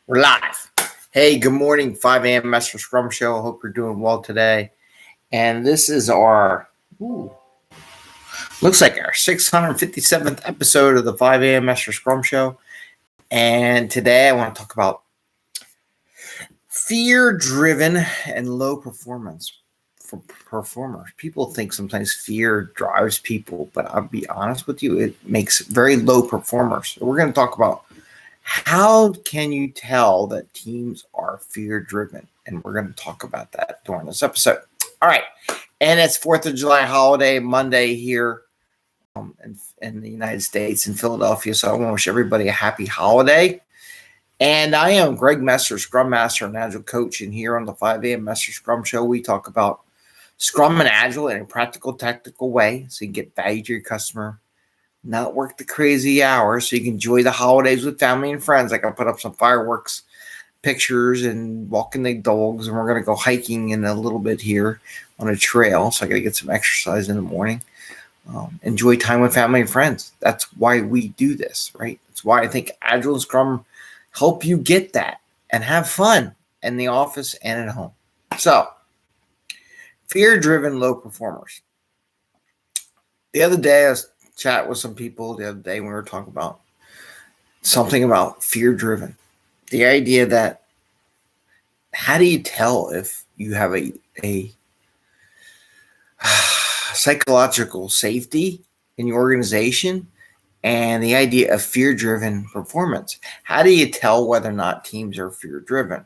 We're live. Hey, good morning, 5 a.m. Mester Scrum Show. Hope you're doing well today. And this is looks like our 657th episode of the 5 a.m. Mester Scrum Show. And today I want to talk about fear-driven and low performance for performers. People think sometimes fear drives people, but I'll be honest with you, it makes very low performers. So we're going to talk about how can you tell that teams are fear-driven? And we're going to talk about that during this episode. All right. And it's 4th of July holiday, Monday here in the United States, in Philadelphia. So I want to wish everybody a happy holiday. And I am Greg Mester, Scrum Master and Agile Coach. And here on the 5 a.m. Mester Scrum Show, we talk about Scrum and Agile in a practical, tactical way so you can get value to your customer, not work the crazy hours so you can enjoy the holidays with family and friends. Like I put up some fireworks pictures and walking the dogs, and we're going to go hiking in a little bit here on a trail. So I got to get some exercise in the morning. Enjoy time with family and friends. That's why we do this, right? That's why I think Agile and Scrum help you get that and have fun in the office and at home. So, fear-driven low performers. The other day, I was chat with some people the other day when we were talking about something about fear-driven. The idea that how do you tell if you have a psychological safety in your organization and the idea of fear-driven performance? How do you tell whether or not teams are fear-driven?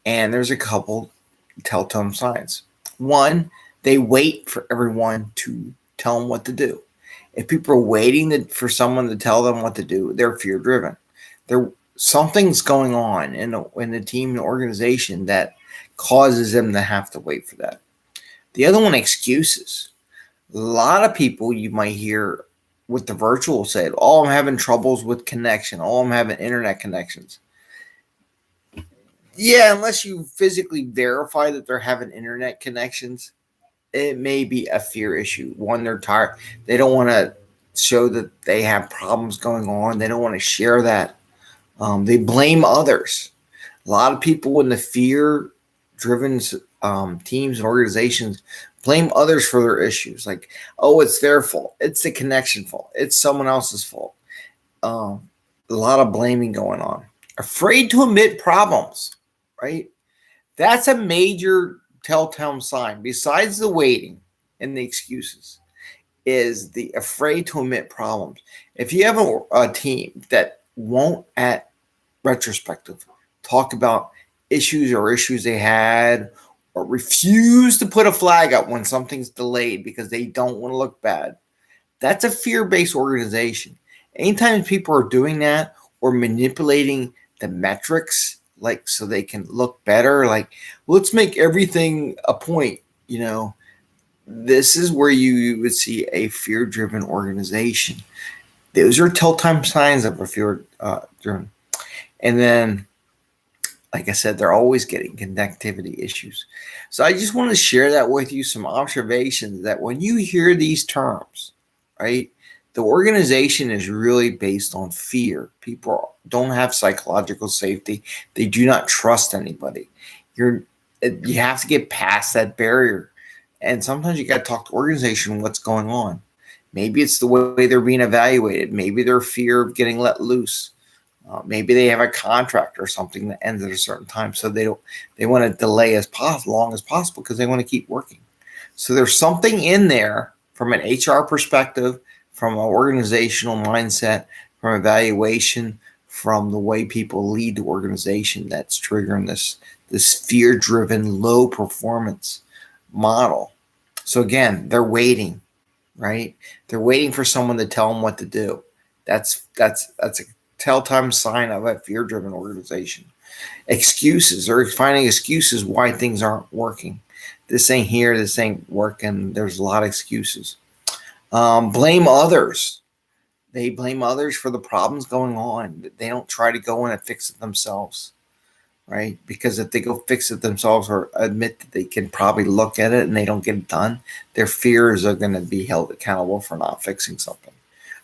And there's a couple telltale signs. One, they wait for everyone to tell them what to do. If people are waiting for someone to tell them what to do, they're fear-driven. Something's going on in the team and organization that causes them to have to wait for that. The other one, excuses. A lot of people you might hear with the virtual say, "Oh, I'm having troubles with connection. Oh, I'm having internet connections." Yeah, unless you physically verify that they're having internet connections, it may be a fear issue. One, they're tired. They don't want to show that they have problems going on. They don't want to share that. They blame others. A lot of people in the fear-driven teams and organizations blame others for their issues. Like, oh, it's their fault. It's the connection fault. It's someone else's fault. A lot of blaming going on. Afraid to admit problems, right? That's a major telltale sign, besides the waiting and the excuses, is the afraid to admit problems. If you have a team that won't, at retrospective, talk about issues they had, or refuse to put a flag up when something's delayed because they don't want to look bad, that's a fear-based organization. Anytime people are doing that or manipulating the metrics, like so they can look better, like let's make everything a point, this is where you would see a fear-driven organization. Those are telltale signs of a fear-driven. And then, like I said, they're always getting connectivity issues. So I just want to share that with you, some observations that when you hear these terms, right, the organization is really based on fear. People don't have psychological safety. They do not trust anybody. You have to get past that barrier. And sometimes you got to talk to the organization what's going on. Maybe it's the way they're being evaluated. Maybe their fear of getting let loose. Maybe they have a contract or something that ends at a certain time. So they want to delay as long as possible because they want to keep working. So there's something in there from an HR perspective, from an organizational mindset, from evaluation, from the way people lead the organization that's triggering this fear-driven low performance model. So again, they're waiting, right? They're waiting for someone to tell them what to do. That's a telltale sign of a fear-driven organization. Excuses. They're finding excuses why things aren't working. This ain't here. This ain't working. There's a lot of excuses. Blame others. They blame others for the problems going on. They don't try to go in and fix it themselves, right? Because if they go fix it themselves or admit that they can probably look at it and they don't get it done, their fears are going to be held accountable for not fixing something.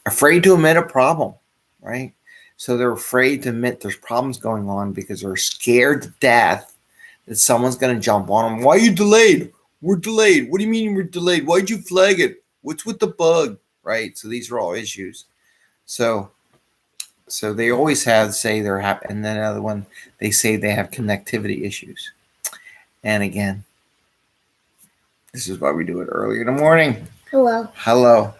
Afraid to admit a problem, right? So they're afraid to admit there's problems going on because they're scared to death that someone's going to jump on them. Why are you delayed? We're delayed. What do you mean we're delayed? Why'd you flag it? What's with the bug? Right? So these are all issues. So they always say they're happy. And then another one, they say they have connectivity issues. And again, this is why we do it early in the morning. Hello. Hello.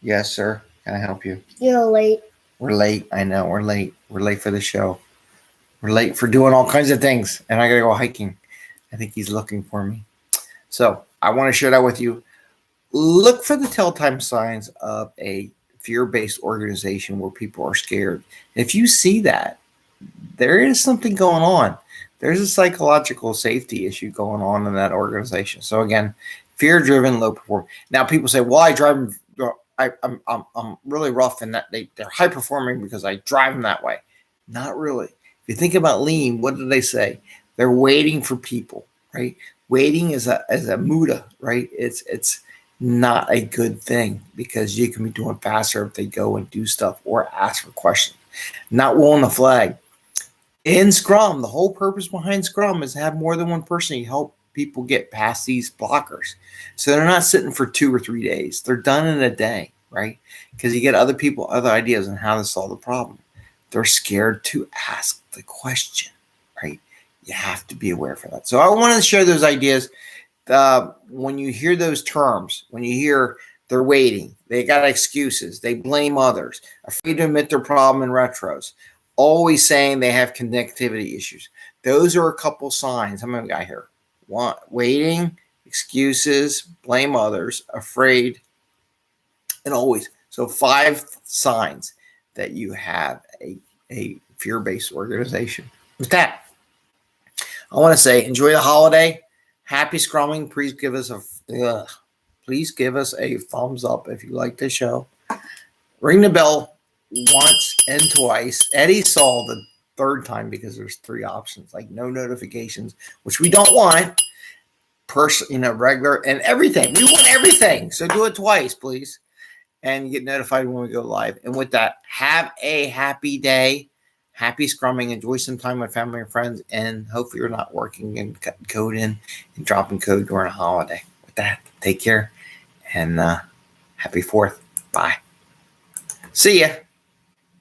Yes, sir. Can I help you? You're late. We're late. I know. We're late. We're late for the show. We're late for doing all kinds of things. And I got to go hiking. I think he's looking for me. So I want to share that with you. Look for the telltale signs of a fear-based organization where people are scared. If you see that, there is something going on. There's a psychological safety issue going on in that organization. So again, fear-driven, low performing. Now people say, "Well, I'm really rough in that they're high performing because I drive them that way." Not really. If you think about lean, what do they say? They're waiting for people, right? Waiting is a Muda, right? It's not a good thing because you can be doing faster if they go and do stuff or ask for questions. Not willing to flag. In Scrum, the whole purpose behind Scrum is to have more than one person to help people get past these blockers. So they're not sitting for 2 or 3 days. They're done in a day, right? Because you get other people, other ideas on how to solve the problem. They're scared to ask the question, right? You have to be aware for that. So I wanted to share those ideas. When you hear those terms, when you hear they're waiting, they got excuses, they blame others, afraid to admit their problem in retros, always saying they have connectivity issues. Those are a couple signs. How many we got here? One, waiting, excuses, blame others, afraid, and always. So 5 signs that you have a fear-based organization. With that, I want to say enjoy the holiday. Happy Scrumming. Please give us a thumbs up if you like the show. Ring the bell once and twice. Eddie saw the 3rd time because there's 3 options, like no notifications, which we don't want. Regular and everything. We want everything. So do it twice, please. And get notified when we go live. And with that, have a happy day. Happy Scrumming. Enjoy some time with family and friends. And hopefully you're not working and cutting code in and dropping code during a holiday. With that, take care. And happy 4th. Bye. See ya.